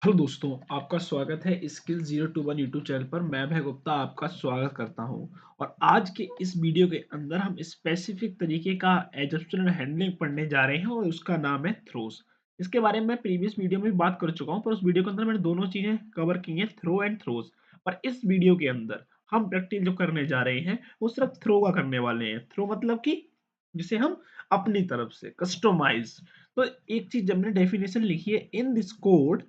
Hello दोस्तों, आपका स्वागत है स्किल 021 यूट्यूब चैनल पर। मैं भय गुप्ता आपका स्वागत करता हूं और आज के इस वीडियो के अंदर हम स्पेसिफिक तरीके का एजम्पशन हैंडलिंग पढ़ने जा रहे हैं और उसका नाम है थ्रोस। इसके बारे में मैं प्रीवियस वीडियो में भी बात कर चुका हूं, पर उस वीडियो के अंदर मैंने दोनों चीजें कवर की हैं, थ्रो एंड थ्रोस। पर इस वीडियो के अंदर हम प्रैक्टिस जो करने जा रहे हैं वो सिर्फ थ्रो का करने वाले हैं। थ्रो मतलब कि जिसे हम अपनी तरफ से कस्टमाइज। तो एक चीज जब मैंने डेफिनेशन लिखी है in this code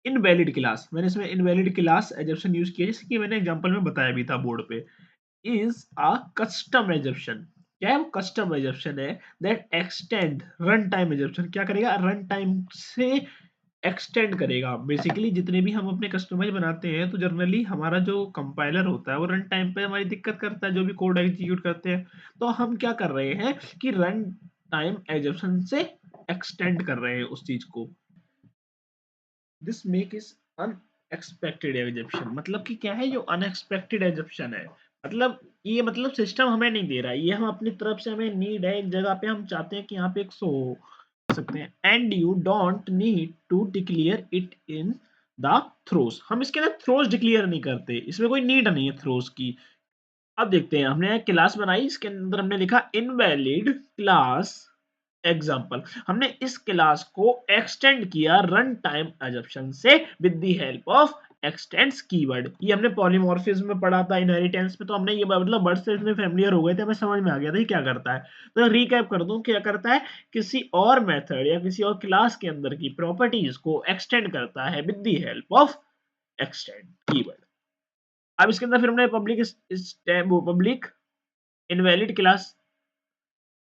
invalid class, मैंने इसमें इनवैलिड क्लास एजम्पशन यूज किया है, जैसे कि मैंने एग्जांपल में बताया भी था बोर्ड पे। Is a custom assumption. क्या है वो? कस्टम एजम्पशन है that extend run time assumption. क्या करेगा? रन टाइम से एक्सटेंड करेगा। बेसिकली जितने भी हम अपने कस्टमाइज बनाते हैं तो जनरली हमारा जो कंपाइलर होता है वो रन टाइम पे हमारी दिक्कत करता है, जो भी कोड एग्जीक्यूट करते हैं। तो हम क्या कर रहे हैं कि रन टाइम एजम्पशन से एक्सटेंड कर रहे हैं उस चीज को। This make is unexpected exemption. मतलब कि क्या है? जो अनएक्सपेक्टेड एग्जेप्शन है, मतलब ये मतलब सिस्टम हमें नहीं दे रहा है, ये हम अपनी तरफ से, हमें नीड है एक जगह पे, हम चाहते हैं कि यहाँ पे एक सो सकते हैं and you don't need to declare it in the throws. हम इसके अंदर थ्रोस डिक्लेयर नहीं करते, इसमें कोई नीड नहीं है थ्रोस की। अब देखते हैं, हमने क्लास बनाई, इसके अंदर हमने लिखा इनवैलिड क्लास एग्जाम्पल। हमने इस क्लास को एक्सटेंड किया रन टाइम एजम्पशन से with the help of x tends keyword. ये हमने पॉलीमॉर्फिज्म में पढ़ा था, इनहेरिटेंस में, तो हमने ये मतलब वर्ड से इतने फेमिलियर हो गए थे, हमें समझ में आ गया था ये क्या करता है। तो रिकैप कर दूं, क्या करता है? किसी और मेथड या किसी और क्लास के अंदर की प्रॉपर्टीज को एक्सटेंड करता है with the help of extend keyword. अब इसके अंदर फिर हमने पब्लिक इनवैलिड क्लास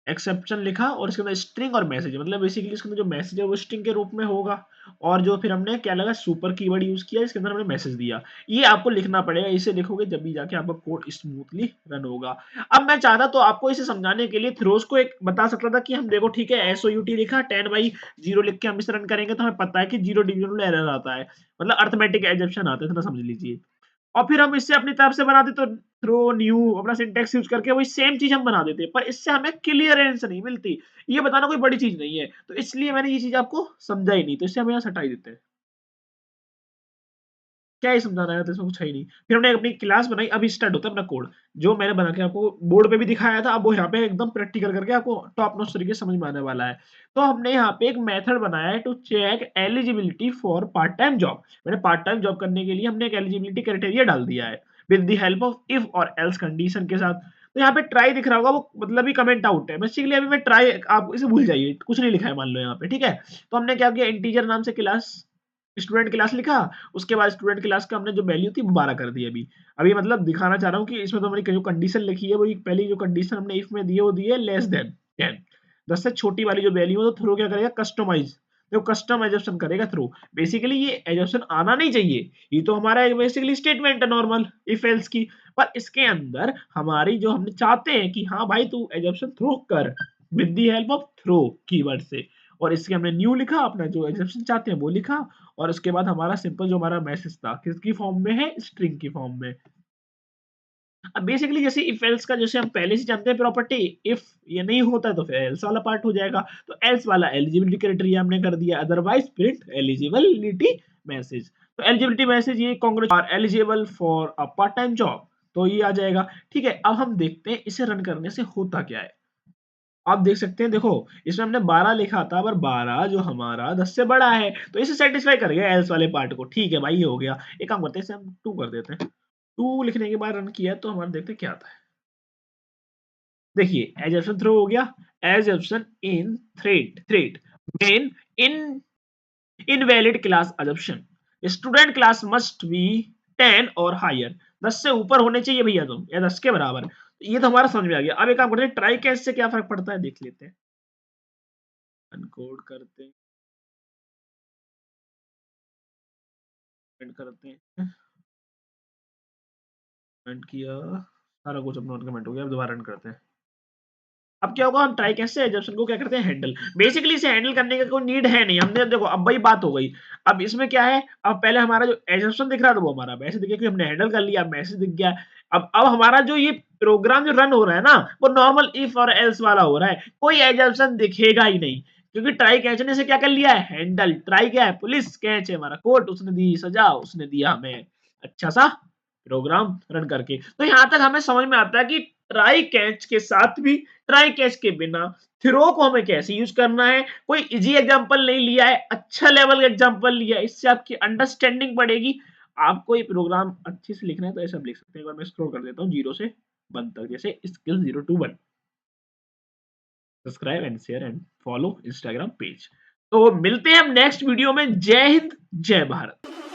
एक्सेप्शन लिखा और इसके अंदर स्ट्रिंग और मैसेज, मतलब बेसिकली इसके अंदर जो मैसेज है वो स्ट्रिंग के रूप में होगा। और जो फिर हमने क्या लगा, सुपर कीवर्ड यूज किया, इसके अंदर हमने मैसेज दिया। ये आपको लिखना पड़ेगा, इसे लिखोगे जब भी जाके आपका कोड स्मूथली रन होगा। अब मैं चाहता तो आपको इसे समझाने के लिए थ्रोस को एक बता सकता था कि हम देखो ठीक है SOUT लिखा 10/0 लिख के हम इसे रन करेंगे तो हमें पता है कि जीरो डिविजन एरर आता है, मतलब अर्थमेटिक एग्जेप्शन आता है, इतना समझ लीजिए। और फिर हम इससे अपनी तरफ से बना देते, तो थ्रो न्यू अपना सिंटेक्स यूज करके वही सेम चीज हम बना देते, पर इससे हमें क्लियरेंस नहीं मिलती। ये बताना कोई बड़ी चीज नहीं है, तो इसलिए मैंने ये चीज आपको समझाई नहीं, तो इससे हम यहाँ से हटाई देते हैं। क्या ही समझाना है, तो इसमें कुछ है ही नहीं। फिर हमने अपनी क्लास बनाई, अभी स्टार्ट होता है अपना कोड, जो मैंने बना के आपको बोर्ड पे भी दिखाया था। अब वो यहाँ पे एकदम प्रैक्टिकल करके आपको टॉप नॉच तरीके से समझ में आने वाला है। तो हमने यहाँ पे एक मेथड बनाया है to check eligibility for part time job. मैंने पार्ट टाइम जॉब करने के लिए हमने एक एलिजिबिलिटी क्राइटेरिया डाल दिया है with the help of if और एल्स कंडीशन के साथ। तो यहाँ पे ट्राई दिख रहा होगा, वो मतलब ही कमेंट आउट है बेसिकली। अभी मैं ट्राई, आप इसे भूल जाइए, कुछ नहीं लिखा है मान लो यहाँ पे, ठीक है। तो हमने क्या किया, इंटीजर नाम से क्लास स्टूडेंट क्लास लिखा, उसके बाद स्टूडेंट क्लास का हमने जो वैल्यू थी वो 12 कर दी। अभी अभी मतलब दिखाना चाह रहा हूँ कि इसमें तो हमारी जो कंडीशन लिखी है, वो पहली जो कंडीशन हमने इफ में दी है वो दी है लेस देन 10। 10 से छोटी वाली जो वैल्यू है तो थ्रो क्या करेगा, कस्टमाइज, तो कस्टम एजप्शन करेगा थ्रो। बेसिकली ये एजप्शन आना नहीं चाहिए, ये तो हमारा बेसिकली स्टेटमेंट है नॉर्मल इफ एल्स की। पर इसके अंदर हमारी जो हम चाहते हैं कि हाँ भाई तू एजप्शन थ्रो कर with the help of throw keyword से। और इसके हमने न्यू लिखा, अपना जो एग्जेप्शन चाहते हैं वो लिखा। और उसके बाद हमारा सिंपल जो हमारा मैसेज था किसकी फॉर्म में है, स्ट्रिंग की फॉर्म में। अब बेसिकली जैसे इफ एल्स का जैसे हम पहले से जानते हैं प्रॉपर्टी, इफ ये नहीं होता तो फिर एल्स वाला पार्ट हो जाएगा। तो एल्स वाला एलिजिबिलिटी क्राइटेरिया हमने कर दिया, अदरवाइज प्रिंट एलिजिबिलिटी मैसेज। तो एलिजिबिलिटी मैसेज ये congratulation are eligible for a part time job, तो ये आ जाएगा। ठीक है, अब हम देखते हैं इसे रन करने से होता क्या है। आप देख सकते हैं, देखो इसमें हमने 12 लिखा था, पर 12 जो हमारा 10 से बड़ा है, तो इसे सेटिस्फाई कर गया एल्स वाले पार्ट को। ठीक है भाई, ये हो गया। एक काम करते हैं, इसे हम 2 कर देते हैं। 2 लिखने के बाद रन किया तो हमारा देखते हैं क्या आता है। देखिए एजम्पशन थ्रो हो गया, assumption in threat main in invalid class assumption. Student class must be 10 और हायर, 10 से ऊपर होने चाहिए भैया तुम, या 10 के बराबर। ये तो हमारा समझ में आ गया। अब एक काम करते हैं, ट्राई कैच से क्या फर्क पड़ता है देख लेते हैं। अनकोड करते हैं, रन करते हैं, रन किया, सारा कुछ अपना कमेंट हो गया। अब दोबारा रन करते हैं। अब क्या होगा, हम ट्राई कैसे एजम्पशन को क्या करते हैं, हैंडल। बेसिकली इसे हैंडल करने का कोई नीड है नहीं, हमने देखो अब वही बात हो गई। अब इसमें क्या है, अब पहले हमारा जो एजम्पशन दिख रहा था वो हमारा मैसेज दिख गया, क्योंकि हमने हैंडल कर लिया, मैसेज दिख गया। अब हमारा जो ये प्रोग्राम जो रन हो रहा है ना, वो नॉर्मल इफ और एल्स वाला हो रहा है, कोई एजम्पशन दिखेगा ही नहीं। क्योंकि ट्राई कैच ने से क्या कर लिया है, हैंडल। ट्राई क्या है, पुलिस, कैच है हमारा कोर्ट, उसने दी सजा, उसने दिया हमें अच्छा सा प्रोग्राम रन करके। तो यहां तक हमें समझ में आता है कि ट्राई कैच के साथ भी, ट्राई कैच के बिना थ्रो को हमें कैसे यूज करना है। कोई इजी एग्जांपल नहीं लिया है, अच्छा लेवल का एग्जांपल लिया है, इससे आपकी अंडरस्टैंडिंग बढ़ेगी। आपको ये प्रोग्राम अच्छे से लिखना है तो ऐसा लिख सकते हैं। एक बार मैं स्क्रॉल कर देता हूँ 0 से 1 तक, जैसे skill 0 to 1। Subscribe and share and follow Instagram page. तो मिलते हैं हम नेक्स्ट वीडियो में। जय हिंद, जय भारत।